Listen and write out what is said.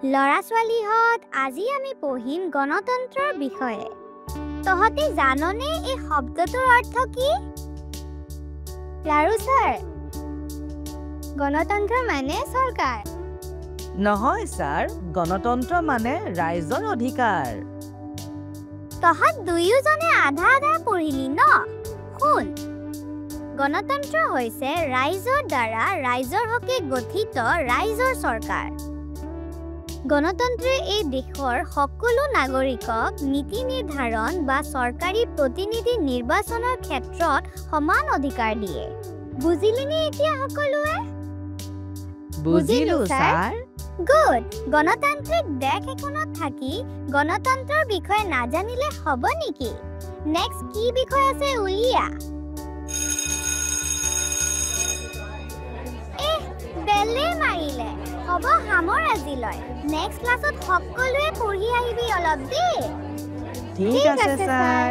লৰা ছোৱালীহঁত আজি আমি পঢ়িম গণতন্ত্ৰৰ বিষয়ে তহঁতি জাননে এই শব্দটোৰ অৰ্থ কি লাৰু ছাৰ গণতন্ত্ৰ মানে চৰকাৰ নহয় ছাৰ গণতন্ত্ৰ মানে ৰাইজৰ অধিকাৰ তহঁত দুয়োজনে আধা আধা পঢ়িলি ন শুন গণতন্ত্ৰ হৈছে ৰাইজৰ দ্বাৰা ৰাইজৰ হকে গঠিত ৰাইজৰ চৰকাৰ গণতন্ত্ৰে এই দেশৰ সকলো নাগৰিকক নীতি নিৰ্ধাৰণ বা চৰকাৰী প্ৰতিনিধি নিৰ্বাচনৰ ক্ষেত্ৰত সমান অধিকাৰ দিয়ে বুজিলিনে এতিয়া সকলোৱে বুজিলো ছাৰ গুড গণতান্ত্ৰিক দেশ এখনত থাকি গণতন্ত্ৰৰ বিষয়ে নাজানিলে হ'ব নেকি নেক্সট কি বিষয় আছে উলিয়া বেলে মাৰিলে হ'ব হামৰ আজিলৈ নেক্সট ক্লাছত সকলোৱে পঢ়ি আহিবি অলপ দেই ঠিক আছে ছাৰ